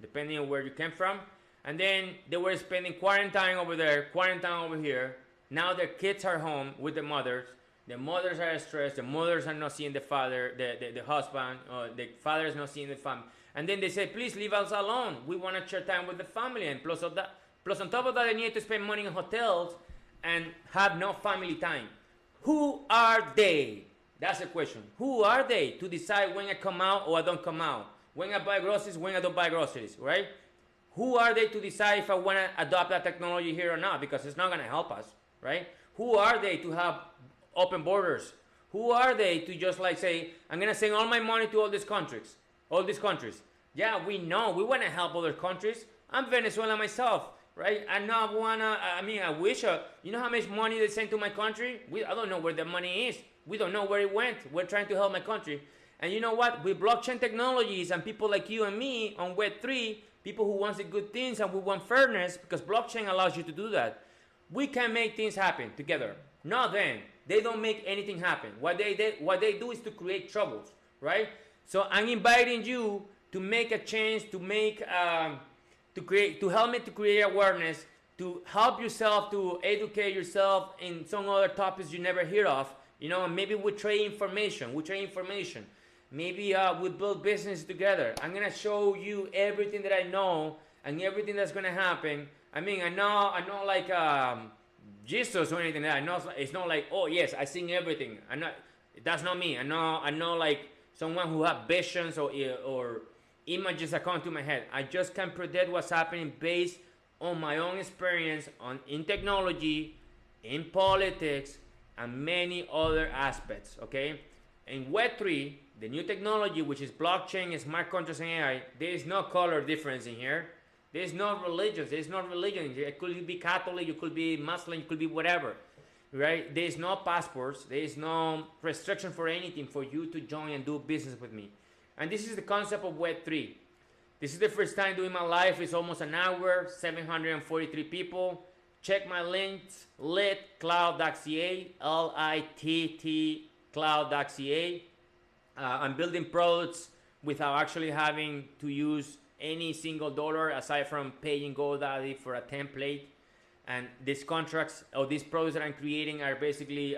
depending on where you came from. And then they were spending quarantine over there, quarantine over here. Now their kids are home with their mothers. The mothers are stressed. The mothers are not seeing the father, the husband, or the father is not seeing the family. And then they say, please leave us alone. We want to share time with the family. And plus of that, plus on top of that, they need to spend money in hotels and have no family time. Who are they? That's the question. Who are they to decide when I come out or I don't come out? When I buy groceries, when I don't buy groceries, right? Who are they to decide if I want to adopt that technology here or not? Because it's not going to help us, right? Who are they to have open borders? Who are they to just like say, I'm going to send all my money to all these countries? All these countries. Yeah, we know. We want to help other countries. I'm Venezuela myself, right? I not want to, I wish, you know how much money they send to my country? I don't know where the money is. We don't know where it went. We're trying to help my country. And you know what? With blockchain technologies and people like you and me on Web3, people who want the good things and we want fairness, because blockchain allows you to do that, we can make things happen together. Not them. They don't make anything happen. What they do is to create troubles, right? So I'm inviting you to make a change, to make, to help me to create awareness, to help yourself, to educate yourself in some other topics you never hear of. You know, maybe we trade information. Maybe we build business together. I'm gonna show you everything that I know and everything that's gonna happen. I mean, I know like Jesus or anything. I know it's not like, oh yes, I sing everything. That's not me. I know like someone who have visions or images that come to my head. I just can predict what's happening based on my own experience in technology, in politics, and many other aspects. Okay, in Web3. The new technology, which is blockchain, smart contracts, and AI, there is no color difference in here. There's no religion. It could be Catholic, you could be Muslim, you could be whatever, right? There's no passports. There is no restriction for anything for you to join and do business with me. And this is the concept of Web3. This is the first time doing my live. It's almost an hour, 743 people. Check my links, litcloud.ca, L-I-T-T cloud.ca. I'm building products without actually having to use any single dollar aside from paying GoDaddy for a template. And these contracts or these products that I'm creating are basically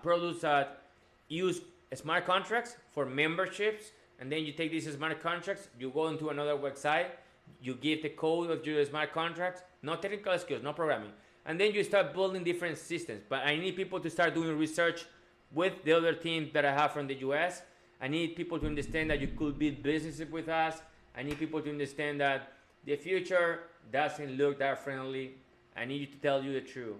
products that use smart contracts for memberships. And then you take these smart contracts, you go into another website, you give the code of your smart contracts, no technical skills, no programming. And then you start building different systems. But I need people to start doing research with the other team that I have from the US. I need people to understand that you could build businesses with us. I need people to understand that the future doesn't look that friendly. I need you to tell you the truth.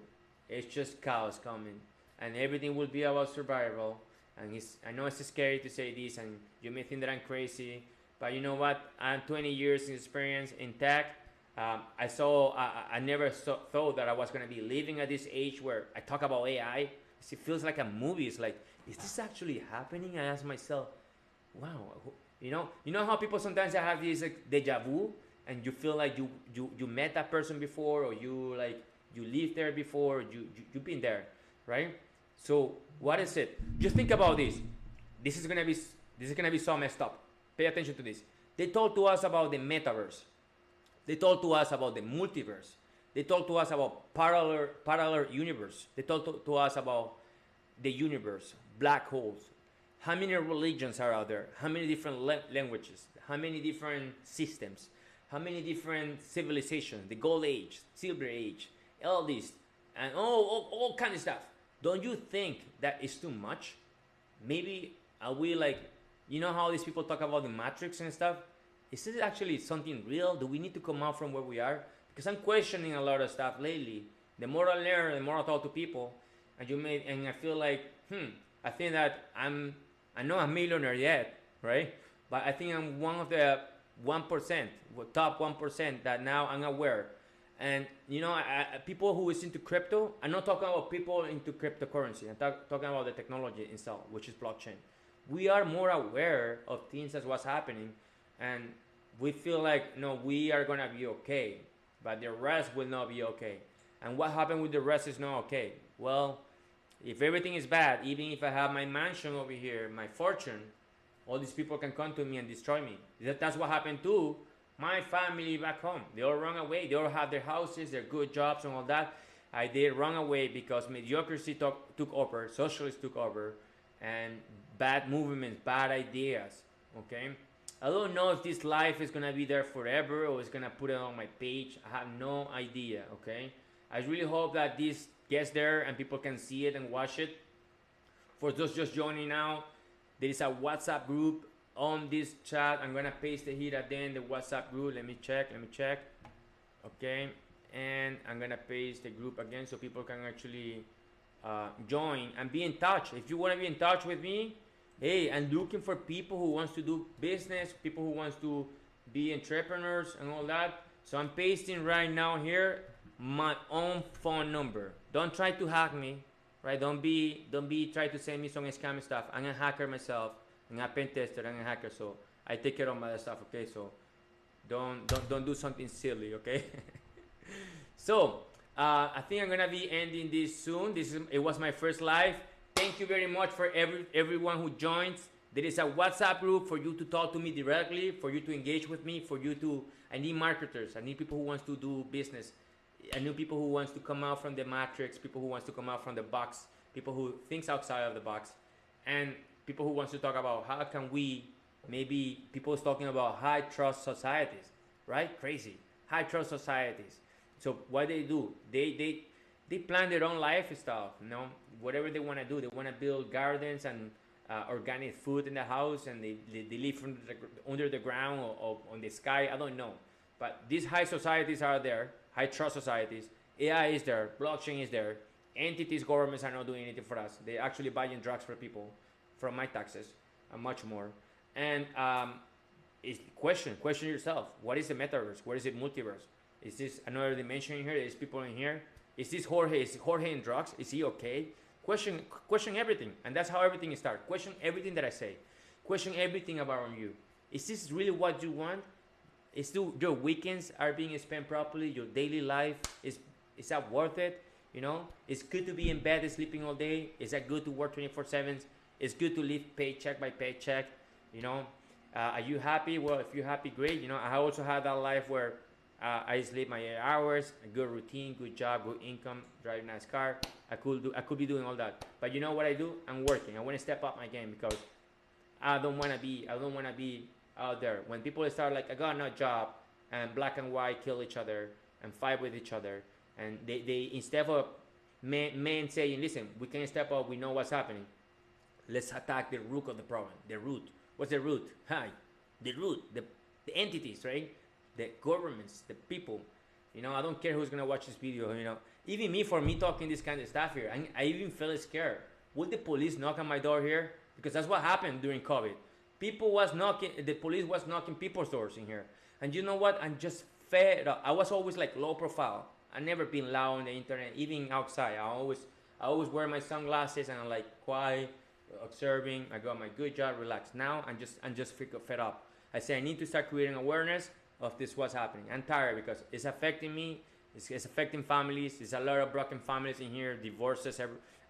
It's just chaos coming. And everything will be about survival. And I know it's scary to say this, and you may think that I'm crazy. But you know what? I'm 20 years in experience in tech. I never thought that I was going to be living at this age where I talk about AI. It feels like a movie. It's like, is this actually happening? I ask myself, wow, you know how people sometimes have this like deja vu, and you feel like you met that person before, or you lived there before, you've been there, right? So what is it? Just think about this. This is gonna be so messed up. Pay attention to this. They told to us about the metaverse. They told to us about the multiverse. They told to us about parallel universe. They told to us about the universe, black holes. How many religions are out there? How many different languages? How many different systems? How many different civilizations? The gold age, silver age, all this, and all kind of stuff. Don't you think that is too much? Maybe are we like, you know how these people talk about the Matrix and stuff? Is this actually something real? Do we need to come out from where we are? Because I'm questioning a lot of stuff lately. The more I learn, the more I talk to people, and I feel like, I think that I'm not a millionaire yet, right? But I think I'm one of the 1%, top 1% that now I'm aware. And you know, people who is into crypto, I'm not talking about people into cryptocurrency. I'm talking about the technology itself, which is blockchain. We are more aware of things as what's happening, and we feel like, no, we are gonna be okay, but the rest will not be okay. And what happened with the rest is not okay. Well, if everything is bad, even if I have my mansion over here, my fortune, all these people can come to me and destroy me. That's what happened to my family back home. They all run away. They all have their houses, their good jobs and all that. I did run away because mediocrity took over, socialists took over, and bad movements, bad ideas. Okay, I don't know if this life is gonna be there forever or it's gonna put it on my page. I have no idea. Okay, I really hope that this gets there and people can see it and watch it. For those just joining now, there is a WhatsApp group on this chat. I'm gonna paste it here at the end, the WhatsApp group. Let me check. Okay, and I'm gonna paste the group again so people can actually join and be in touch. If you want to be in touch with me, hey, I'm looking for people who wants to do business, people who wants to be entrepreneurs and all that. So I'm pasting right now here my own phone number. Don't try to hack me, right? Don't be try to send me some scam stuff. I'm a hacker myself. I'm a pen tester. I'm a hacker, so I take care of my stuff. Okay, so don't do something silly. Okay. So I think I'm gonna be ending this soon. It was my first live. Thank you very much for everyone who joins. There is a WhatsApp group for you to talk to me directly, for you to engage with me, I need marketers. I need people who wants to do business. I need people who wants to come out from the matrix, people who wants to come out from the box, people who thinks outside of the box, and people who wants to talk about how can we, maybe people is talking about high trust societies, right? Crazy. High trust societies. So what they do, they plan their own lifestyle, whatever they want to do. They want to build gardens and organic food in the house, and they live under the ground or on the sky. I don't know. But these high societies are there, high trust societies. AI is there, blockchain is there. Entities, governments are not doing anything for us. They're actually buying drugs for people from my taxes and much more. And question yourself. What is the metaverse? What is the multiverse? Is this another dimension in here? Is people in here? Is this Jorge? Is Jorge in drugs? Is he okay? Question everything. And that's how everything starts. Question everything that I say. Question everything about you. Is this really what you want? Is your weekends are being spent properly? Your daily life, is that worth it? It's good to be in bed and sleeping all day. Is that good to work 24/7? It's good to live paycheck by paycheck. Are you happy? Well, if you're happy, great. I also have that life where I sleep my 8 hours, a good routine, good job, good income, drive a nice car. I could be doing all that. But you know what I do? I'm working. I want to step up my game because I don't want to be out there when people start like, I got no job, and black and white kill each other and fight with each other, and they instead of men saying, listen, we can step up, we know what's happening, let's attack the root of the problem. The root. What's the root? The root, the entities, right? The governments, the people. I don't care who's gonna watch this video. Even me, for me talking this kind of stuff here, I even feel scared. Will the police knock on my door here? Because that's what happened during COVID. The police was knocking people's doors in here. And you know what? I'm just fed up. I was always like low profile. I never been loud on the internet, even outside. I always wear my sunglasses and I'm like quiet, observing. I got my good job, relax. Now I'm just fed up. I say I need to start creating awareness of this what's happening. I'm tired because it's affecting me. It's affecting families. There's a lot of broken families in here, divorces,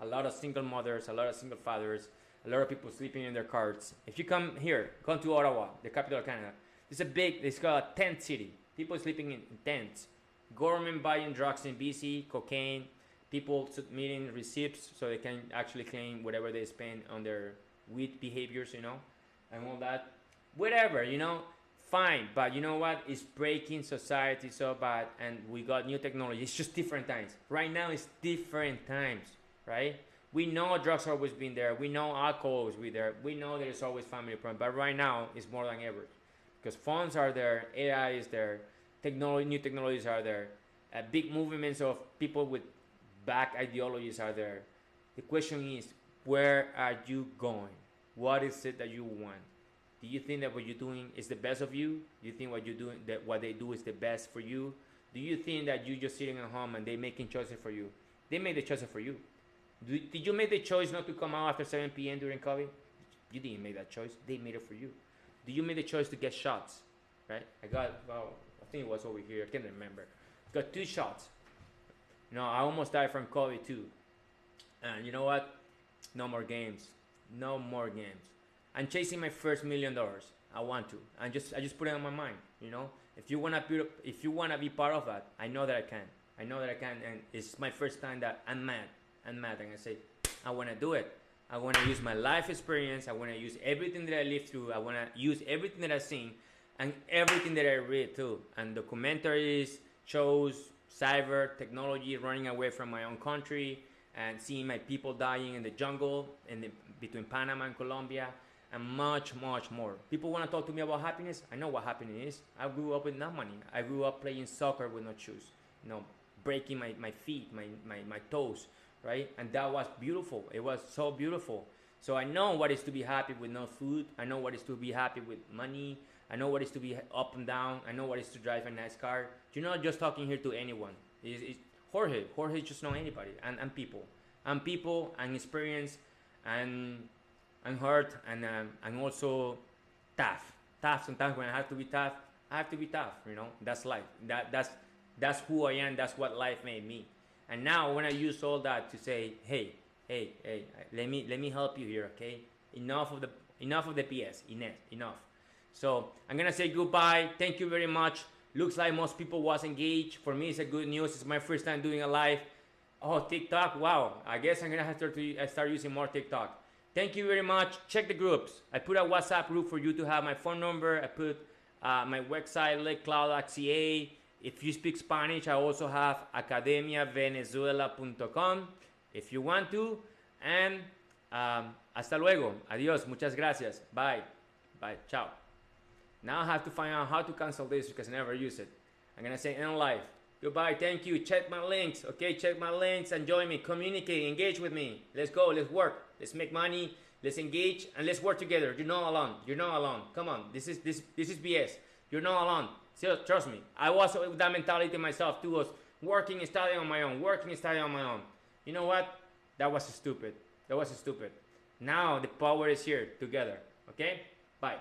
a lot of single mothers, a lot of single fathers. A lot of people sleeping in their cars. If you come to Ottawa, the capital of Canada. It's got a tent city. People sleeping in tents. Government buying drugs in BC, cocaine. People submitting receipts so they can actually claim whatever they spend on their weed behaviors, and all that. Whatever, fine. But you know what? It's breaking society so bad, and we got new technology. It's just different times. Right now, it's different times, right? We know drugs always been there. We know alcohol always been there. We know there's always family problem. But right now, it's more than ever. Because phones are there. AI is there. New technologies are there. Big movements of people with back ideologies are there. The question is, where are you going? What is it that you want? Do you think that what you're doing is the best of you? Do you think what you're doing, that what they do is the best for you? Do you think that you're just sitting at home and they making choices for you? They made the choices for you. Did you make the choice not to come out after 7 p.m. during COVID? You didn't make that choice. They made it for you. Do you make the choice to get shots? Right? I think it was over here. I can't remember. Got 2 shots. I almost died from COVID too. And you know what? No more games. No more games. I'm chasing my first $1 million. I want to. I just put it on my mind. If you wanna be part of that, I know that I can. I know that I can, and it's my first time that I'm mad. I'm mad, and I say, I want to do it. I want to use my life experience. I want to use everything that I lived through. I want to use everything that I've seen and everything that I read too. And documentaries, shows, cyber, technology, running away from my own country, and seeing my people dying in the jungle between Panama and Colombia, and much, much more. People want to talk to me about happiness. I know what happiness is. I grew up with no money. I grew up playing soccer with no shoes, breaking my feet, my toes, right? And that was beautiful. It was so beautiful. So I know what is to be happy with no food. I know what is to be happy with money. I know what is to be up and down. I know what is to drive a nice car. You're not just talking here to anyone. It's Jorge just know anybody, and people, and experience, and hurt, and also tough. Sometimes when I have to be tough, I have to be tough. That's life. That's who I am. That's what life made me. And now when I use all that to say, hey, let me help you here, okay? Enough of the PS. Enough. So I'm gonna say goodbye. Thank you very much. Looks like most people was engaged. For me, it's a good news. It's my first time doing a live. Oh, TikTok. Wow. I guess I'm gonna have to start using more TikTok. Thank you very much. Check the groups. I put a WhatsApp group for you to have my phone number. I put my website, lecloud.ca. If you speak Spanish, I also have academiavenezuela.com if you want to. And hasta luego. Adios. Muchas gracias. Bye. Ciao. Now I have to find out how to cancel this because I never use it. I'm going to say end live. Goodbye. Thank you. Check my links. Okay, check my links and join me. Communicate. Engage with me. Let's go. Let's work. Let's make money. Let's engage and let's work together. You're not alone. You're not alone. Come on. This is BS. You're not alone. So, trust me. I was with that mentality myself too. Was working and studying on my own. You know what? That was stupid. Now the power is here together. Okay? Bye.